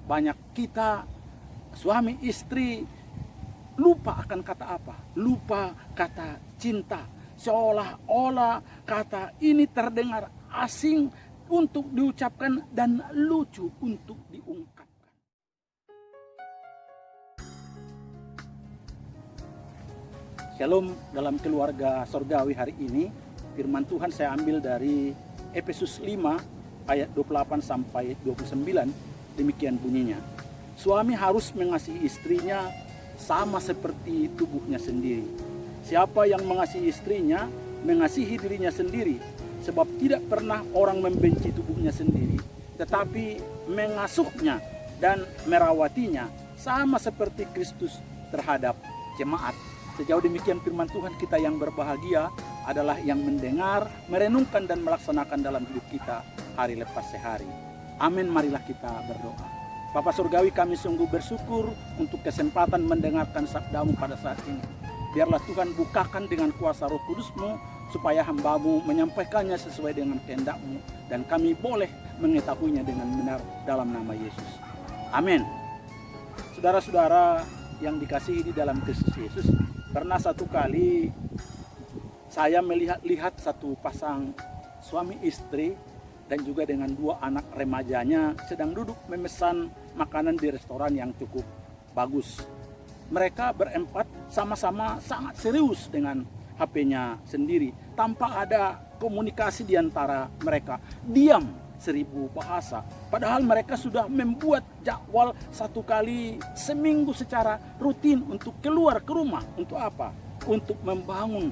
banyak kita suami istri lupa akan kata apa? Lupa kata cinta. Seolah-olah kata ini terdengar asing untuk diucapkan dan lucu untuk diungkapkan. Shalom dalam keluarga sorgawi hari ini. Firman Tuhan saya ambil dari Efesus 5 ayat 28 sampai 29. Demikian bunyinya. Suami harus mengasihi istrinya sama seperti tubuhnya sendiri. Siapa yang mengasihi istrinya, mengasihi dirinya sendiri. Sebab tidak pernah orang membenci tubuhnya sendiri, tetapi mengasuhnya dan merawatinya sama seperti Kristus terhadap jemaat. Sejauh demikian firman Tuhan, kita yang berbahagia adalah yang mendengar, merenungkan dan melaksanakan dalam hidup kita hari lepas sehari. Amin, marilah kita berdoa. Bapa Surgawi, kami sungguh bersyukur untuk kesempatan mendengarkan sabdamu pada saat ini. Biarlah Tuhan bukakan dengan kuasa Roh Kudus-Mu, supaya hamba-Mu menyampaikannya sesuai dengan kehendak-Mu, dan kami boleh mengetahuinya dengan benar dalam nama Yesus. Amin. Saudara-saudara yang dikasihi di dalam Kristus Yesus, pernah satu kali saya melihat satu pasang suami istri dan juga dengan dua anak remajanya sedang duduk memesan makanan di restoran yang cukup bagus. Mereka berempat sama-sama sangat serius dengan HP-nya sendiri, tanpa ada komunikasi di antara mereka. Diam 1000 bahasa. Padahal mereka sudah membuat jadwal satu kali seminggu secara rutin untuk keluar ke rumah. Untuk apa? Untuk membangun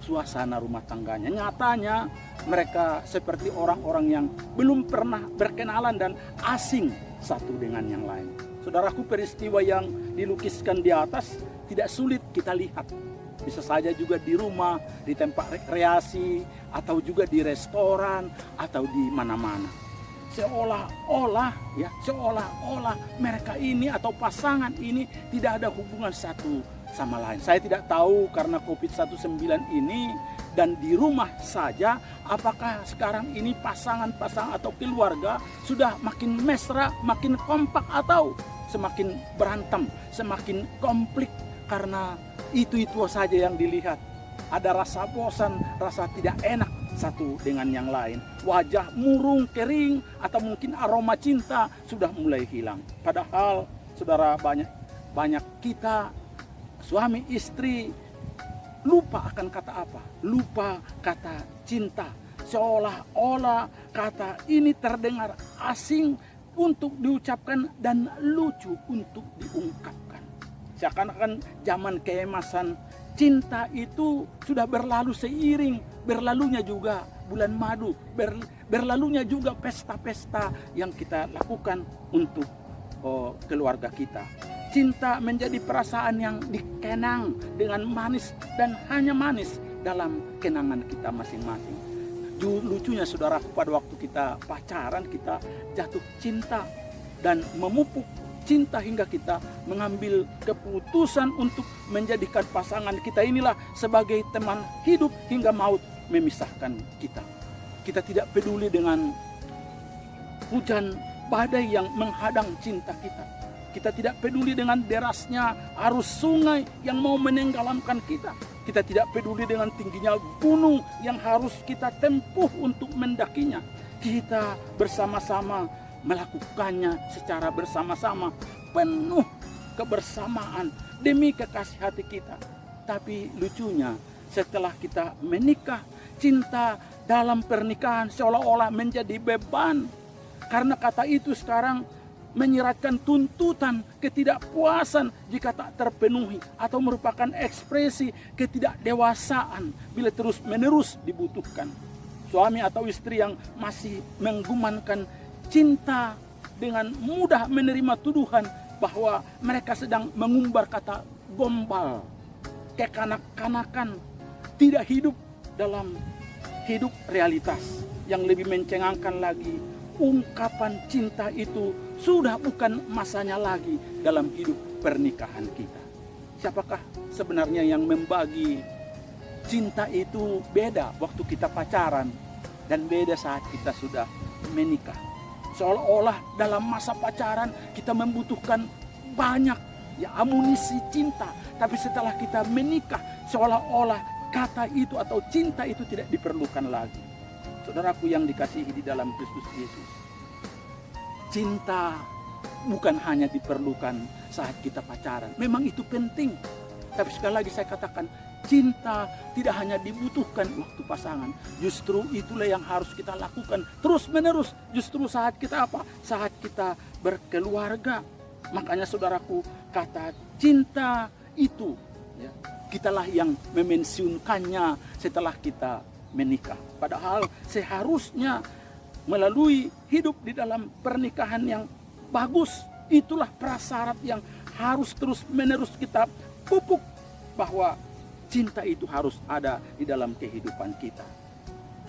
suasana rumah tangganya. Nyatanya mereka seperti orang-orang yang belum pernah berkenalan dan asing satu dengan yang lain. Saudaraku, peristiwa yang dilukiskan di atas tidak sulit kita lihat. Bisa saja juga di rumah, di tempat rekreasi, atau juga di restoran, atau di mana-mana. Seolah-olah mereka ini atau pasangan ini tidak ada hubungan satu sama lain. Saya tidak tahu karena COVID-19 ini dan di rumah saja, apakah sekarang ini pasangan-pasangan atau keluarga sudah makin mesra, makin kompak, atau semakin berantem, semakin konflik karena itu saja yang dilihat. Ada rasa bosan, rasa tidak enak satu dengan yang lain. Wajah murung, kering, atau mungkin aroma cinta sudah mulai hilang. Padahal saudara, banyak kita suami istri lupa akan kata apa? Lupa kata cinta. Seolah-olah kata ini terdengar asing untuk diucapkan dan lucu untuk diungkapkan. Seakan-akan zaman keemasan cinta itu sudah berlalu seiring berlalunya juga bulan madu, berlalunya juga pesta-pesta yang kita lakukan untuk keluarga kita. Cinta menjadi perasaan yang dikenang dengan manis dan hanya manis dalam kenangan kita masing-masing. Lucunya saudara, pada waktu kita pacaran kita jatuh cinta dan memupuk cinta hingga kita mengambil keputusan untuk menjadikan pasangan kita inilah sebagai teman hidup hingga maut memisahkan kita. Kita tidak peduli dengan hujan badai yang menghadang cinta kita. Kita tidak peduli dengan derasnya arus sungai yang mau menenggelamkan kita. Kita tidak peduli dengan tingginya gunung yang harus kita tempuh untuk mendakinya. Kita bersama-sama melakukannya secara bersama-sama, penuh kebersamaan demi kekasih hati kita. Tapi lucunya, setelah kita menikah, cinta dalam pernikahan seolah-olah menjadi beban. Karena kata itu sekarang menyiratkan tuntutan ketidakpuasan jika tak terpenuhi, atau merupakan ekspresi ketidakdewasaan bila terus-menerus dibutuhkan. Suami atau istri yang masih menggumankan cinta dengan mudah menerima tuduhan bahwa mereka sedang mengumbar kata gombal, kekanak-kanakan, tidak hidup dalam hidup realitas. Yang lebih mencengangkan lagi, ungkapan cinta itu sudah bukan masanya lagi dalam hidup pernikahan kita. Siapakah sebenarnya yang membagi cinta itu? Beda waktu kita pacaran dan beda saat kita sudah menikah. Seolah-olah dalam masa pacaran kita membutuhkan banyak ya amunisi cinta. Tapi setelah kita menikah, seolah-olah kata itu atau cinta itu tidak diperlukan lagi. Saudaraku yang dikasihi di dalam Kristus Yesus, cinta bukan hanya diperlukan saat kita pacaran. Memang itu penting. Tapi sekali lagi saya katakan, cinta tidak hanya dibutuhkan waktu pasangan. Justru itulah yang harus kita lakukan terus menerus. Justru saat kita apa? Saat kita berkeluarga. Makanya saudaraku, kata cinta itu ya, kitalah yang memensiunkannya setelah kita menikah. Padahal seharusnya melalui hidup di dalam pernikahan yang bagus, itulah prasyarat yang harus terus menerus kita pupuk, bahwa cinta itu harus ada di dalam kehidupan kita.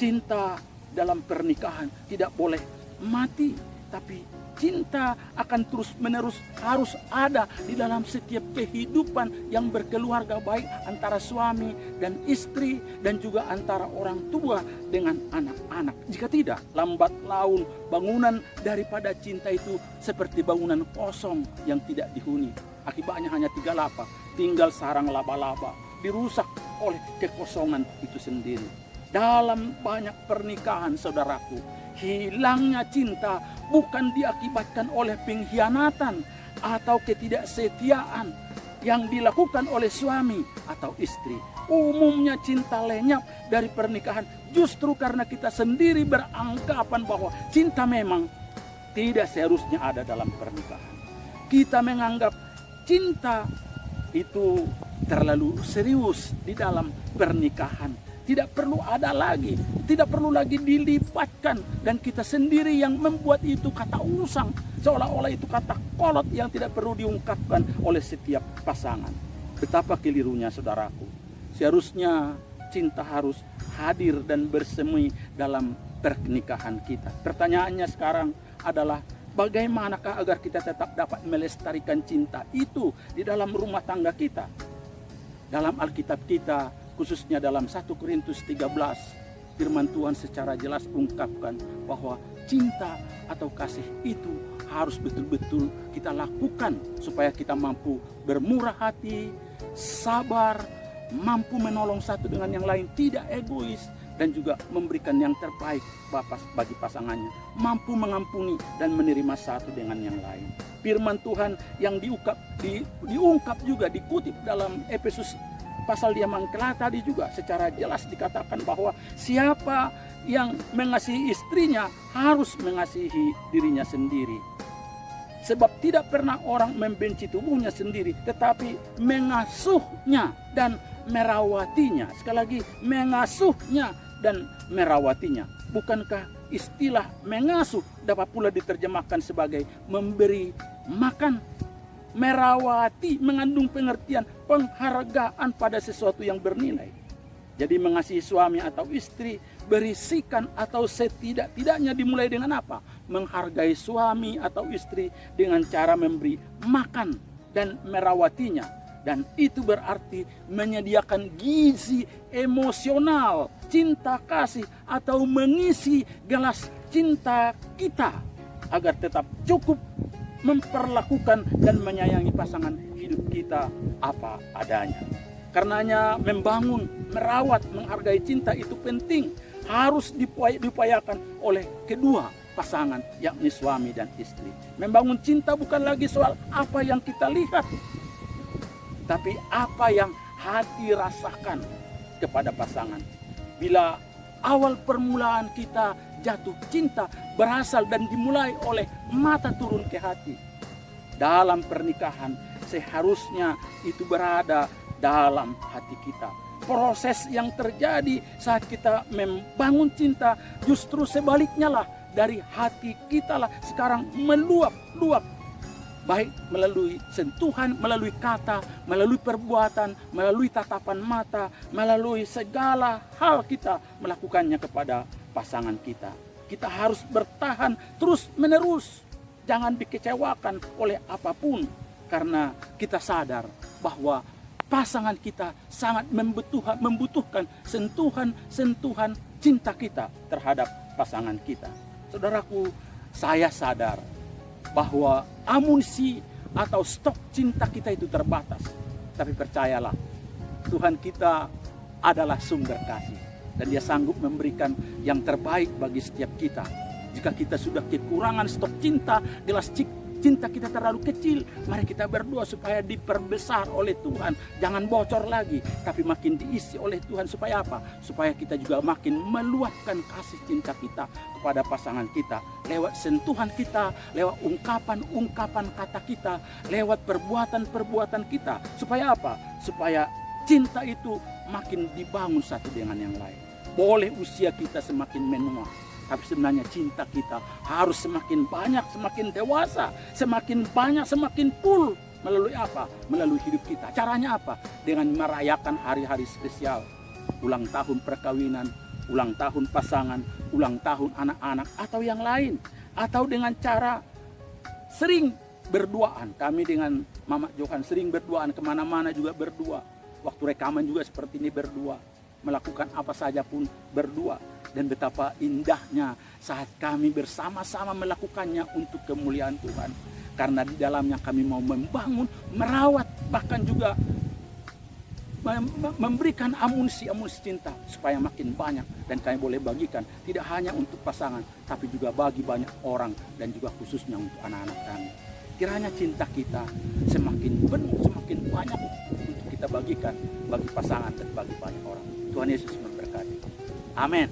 Cinta dalam pernikahan tidak boleh mati, tapi cinta akan terus menerus harus ada di dalam setiap kehidupan yang berkeluarga, baik antara suami dan istri dan juga antara orang tua dengan anak-anak. Jika tidak, lambat laun bangunan daripada cinta itu seperti bangunan kosong yang tidak dihuni. Akibatnya hanya 3 lapak, tinggal sarang laba-laba, dirusak oleh kekosongan itu sendiri. Dalam banyak pernikahan saudaraku, hilangnya cinta bukan diakibatkan oleh pengkhianatan atau ketidaksetiaan yang dilakukan oleh suami atau istri. Umumnya cinta lenyap dari pernikahan justru karena kita sendiri beranggapan bahwa cinta memang tidak seharusnya ada dalam pernikahan. Kita menganggap cinta itu terlalu serius di dalam pernikahan. Tidak perlu ada lagi, tidak perlu lagi dilibatkan. Dan kita sendiri yang membuat itu kata usang, seolah-olah itu kata kolot yang tidak perlu diungkapkan oleh setiap pasangan. Betapa kelirunya saudaraku. Seharusnya cinta harus hadir dan bersemi dalam pernikahan kita. Pertanyaannya sekarang adalah, bagaimanakah agar kita tetap dapat melestarikan cinta itu di dalam rumah tangga kita? Dalam Alkitab kita, khususnya dalam 1 Korintus 13, firman Tuhan secara jelas ungkapkan bahwa cinta atau kasih itu harus betul-betul kita lakukan supaya kita mampu bermurah hati, sabar, mampu menolong satu dengan yang lain, tidak egois, dan juga memberikan yang terbaik bagi pasangannya, mampu mengampuni dan menerima satu dengan yang lain. Firman Tuhan yang diungkap juga, dikutip dalam Efesus pasal yang kelak tadi juga secara jelas dikatakan bahwa siapa yang mengasihi istrinya harus mengasihi dirinya sendiri. Sebab tidak pernah orang membenci tubuhnya sendiri, tetapi mengasuhnya dan merawatinya. Sekali lagi, mengasuhnya dan merawatinya. Bukankah istilah mengasuh dapat pula diterjemahkan sebagai memberi makan? Merawati mengandung pengertian penghargaan pada sesuatu yang bernilai. Jadi mengasihi suami atau istri berisikan atau setidak-tidaknya dimulai dengan apa? Menghargai suami atau istri dengan cara memberi makan dan merawatinya. Dan itu berarti menyediakan gizi emosional, cinta kasih, atau mengisi gelas cinta kita agar tetap cukup memperlakukan dan menyayangi pasangan hidup kita apa adanya. Karenanya membangun, merawat, menghargai cinta itu penting. Harus diupayakan oleh kedua pasangan, yakni suami dan istri. Membangun cinta bukan lagi soal apa yang kita lihat, tapi apa yang hati rasakan kepada pasangan. Bila awal permulaan kita jatuh cinta berasal dan dimulai oleh mata turun ke hati, dalam pernikahan seharusnya itu berada dalam hati kita. Proses yang terjadi saat kita membangun cinta justru sebaliknya lah, dari hati kita lah sekarang meluap-luap, baik melalui sentuhan, melalui kata, melalui perbuatan, melalui tatapan mata, melalui segala hal kita melakukannya kepada pasangan kita. Kita harus bertahan terus menerus, jangan dikecewakan oleh apapun, karena kita sadar bahwa pasangan kita sangat membutuhkan sentuhan-sentuhan cinta kita terhadap pasangan kita. Saudaraku, saya sadar bahwa amunisi atau stok cinta kita itu terbatas. Tapi percayalah, Tuhan kita adalah sumber kasih. Dan Dia sanggup memberikan yang terbaik bagi setiap kita. Jika kita sudah kekurangan stok cinta, jelas cinta kita terlalu kecil, mari kita berdoa supaya diperbesar oleh Tuhan. Jangan bocor lagi, tapi makin diisi oleh Tuhan. Supaya apa? Supaya kita juga makin meluapkan kasih cinta kita kepada pasangan kita. Lewat sentuhan kita, lewat ungkapan-ungkapan kata kita, lewat perbuatan-perbuatan kita. Supaya apa? Supaya cinta itu makin dibangun satu dengan yang lain. Boleh usia kita semakin menua, tapi sebenarnya cinta kita harus semakin banyak, semakin dewasa, semakin banyak, semakin full. Melalui apa? Melalui hidup kita. Caranya apa? Dengan merayakan hari-hari spesial. Ulang tahun perkawinan, ulang tahun pasangan, ulang tahun anak-anak, atau yang lain. Atau dengan cara sering berduaan. Kami dengan Mama Johan sering berduaan, kemana-mana juga berdua. Waktu rekaman juga seperti ini berdua. Melakukan apa saja pun berdua. Dan betapa indahnya saat kami bersama-sama melakukannya untuk kemuliaan Tuhan. Karena di dalamnya kami mau membangun, merawat, bahkan juga memberikan amunisi cinta supaya makin banyak. Dan kami boleh bagikan tidak hanya untuk pasangan, tapi juga bagi banyak orang dan juga khususnya untuk anak-anak kami. Kiranya cinta kita semakin penuh, semakin banyak untuk kita bagikan bagi pasangan dan bagi banyak orang. Tuhan Yesus memberkati. Amin.